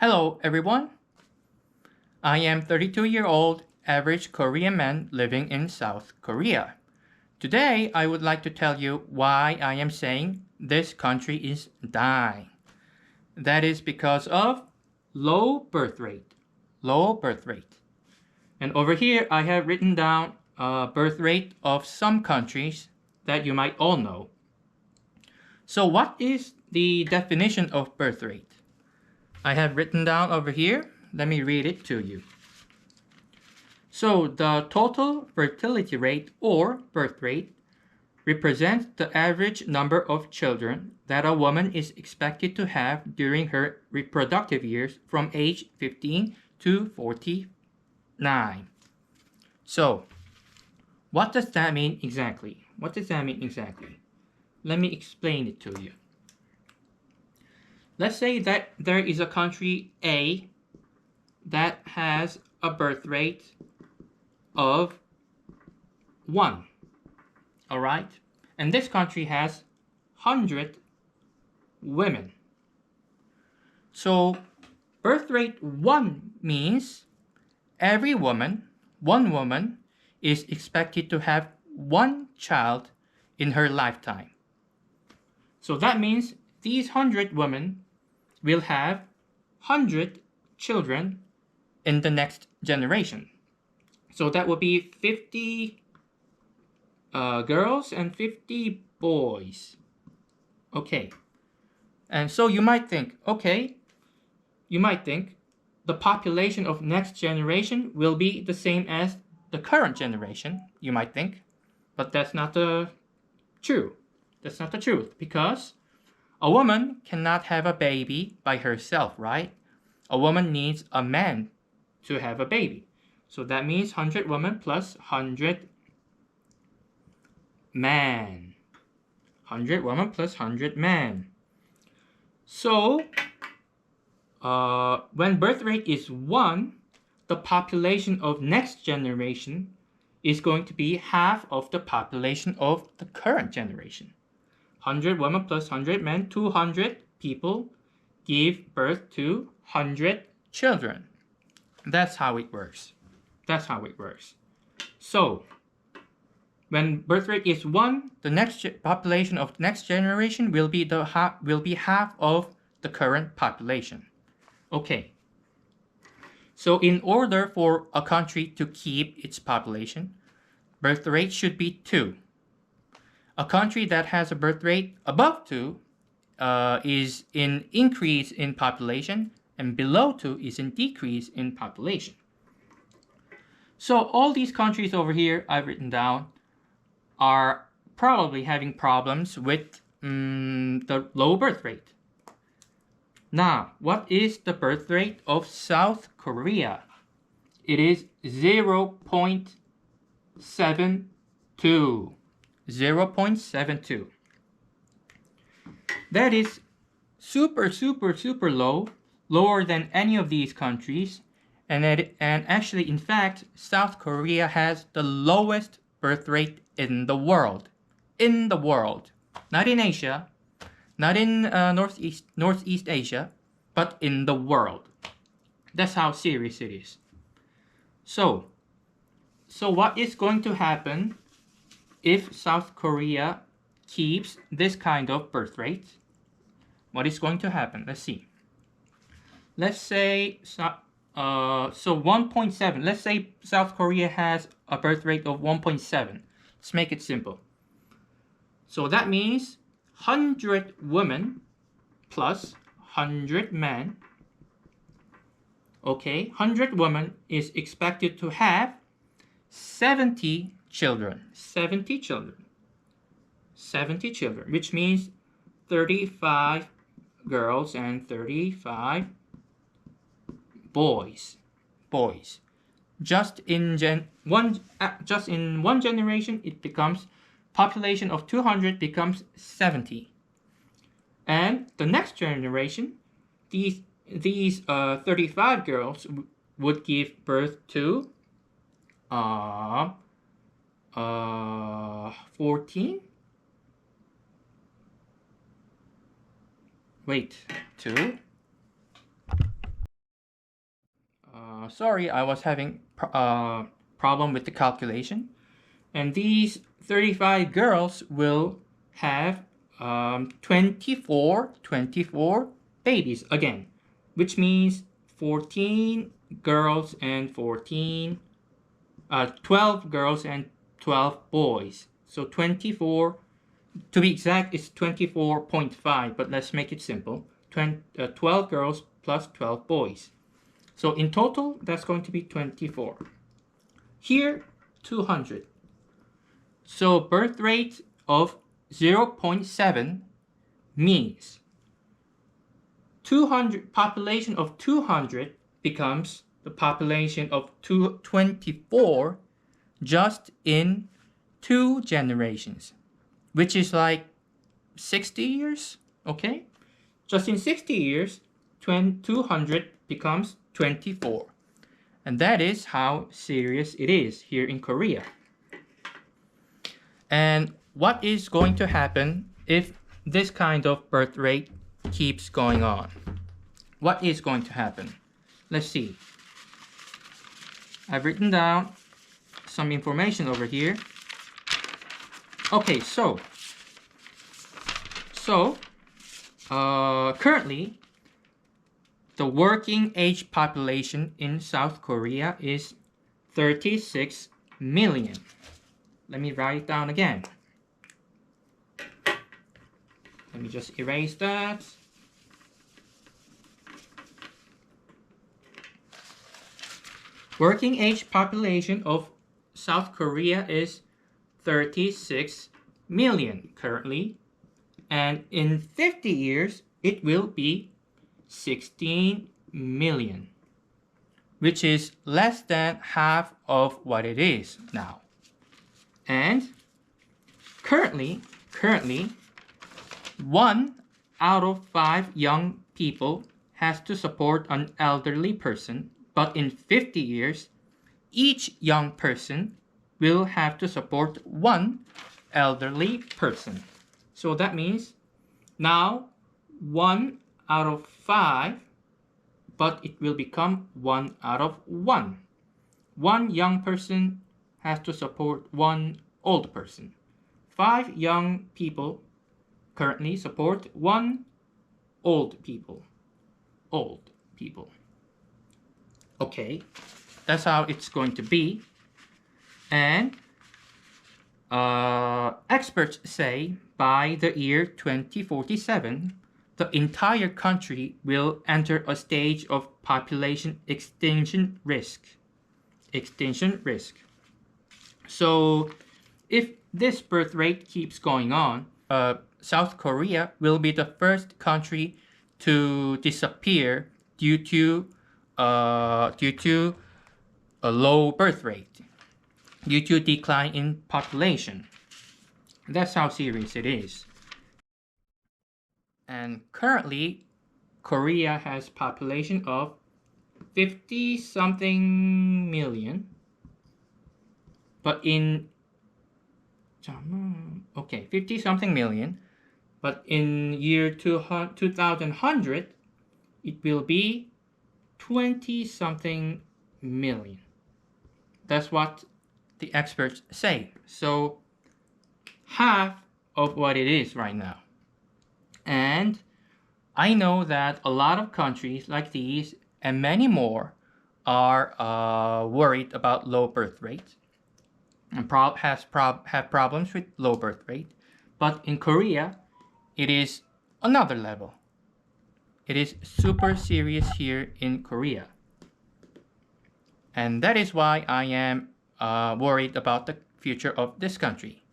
Hello, everyone. I am 32-year-old average Korean man living in South Korea. Today, I would like to tell you why I am saying this country is dying. That is because of low birth rate. Low birth rate. And over here, I have written down a birth rate of some countries that you might all know. So what is the definition of birth rate? I have written down over here. Let me read it to you. So the total fertility rate or birth rate represents the average number of children that a woman is expected to have during her reproductive years from age 15 to 49. So what does that mean exactly? Let me explain it to you. Let's say that there is a country A that has a birth rate of 1. All right? And this country has 100 women. So birth rate 1 means one woman is expected to have 1 child in her lifetime. So that means these 100 women will have 100 children in the next generation. So that will be 50 girls and 50 boys. Okay. And so you might think the population of next generation will be the same as the current generation, you might think. But that's not the truth. That's not the truth, because a woman cannot have a baby by herself, right? A woman needs a man to have a baby. So that means 100 women plus 100 men. 100 women plus 100 men. So when birth rate is 1, the population of next generation is going to be half of the population of the current generation. 100 women plus 100 men, 200 people give birth to 100 children. That's how it works. So when birth rate is 1, the population of next generation will be half of the current population. Okay. So in order for a country to keep its population, birth rate should be 2. A country that has a birth rate above 2 is in increase in population, and below 2 is in decrease in population. So all these countries over here I've written down are probably having problems with the low birth rate. Now, what is the birth rate of South Korea? It is 0.72. 0.72. That is super low, lower than any of these countries, and actually, in fact, South Korea has the lowest birth rate in the world. Not in Asia, not in Northeast Asia, but in the world. That's how serious it is. So what is going to happen if South Korea keeps this kind of birth rate? What is going to happen? Let's see. Let's say so 1.7. Let's say South Korea has a birth rate of 1.7. Let's make it simple. So that means 100 women plus 100 men. Okay, 100 women is expected to have 70 children. 70 children, which means 35 girls and 35 boys. Just in one generation, it becomes population of 200 becomes 70. And the next generation, these 35 girls would give birth to 14. Wait, 2 Sorry, I was having problem with the calculation. And these 35 girls will have 24 babies again, which means 14 girls and 12 girls and 12 boys. So 24, to be exact, it's 24.5, but let's make it simple. 12 girls plus 12 boys. So in total, that's going to be 24. Here, 200. So birth rate of 0.7 means 200, population of 200 becomes the population of 24 just in 2 generations, which is like 60 years, okay? Just in 60 years, 200 becomes 24. And that is how serious it is here in Korea. And what is going to happen if this kind of birth rate keeps going on? What is going to happen? Let's see. I've written down some information over here. Okay, so currently the working age population in South Korea is 36 million. Let me write it down again. Let me just erase that. Working age population of South Korea is 36 million currently. And in 50 years, it will be 16 million, which is less than half of what it is now. And currently, 1 out of 5 young people has to support an elderly person, but in 50 years, each young person will have to support 1 elderly person. So that means now 1 out of 5, but it will become 1 out of 1. 1 young person has to support 1 old person. 5 young people currently support 1 old people. Okay, that's how it's going to be. And experts say by the year 2047, the entire country will enter a stage of population extinction risk. So if this birth rate keeps going on, South Korea will be the first country to disappear due to a low birth rate, due to decline in population. That's how serious it is. And currently, Korea has population of 50-something million. But in 50-something million. But in year 2100, it will be 20-something million. That's what the experts say. So half of what it is right now. And I know that a lot of countries like these and many more are worried about low birth rates and have problems with low birth rate. But in Korea, it is another level. It is super serious here in Korea. And that is why I am worried about the future of this country.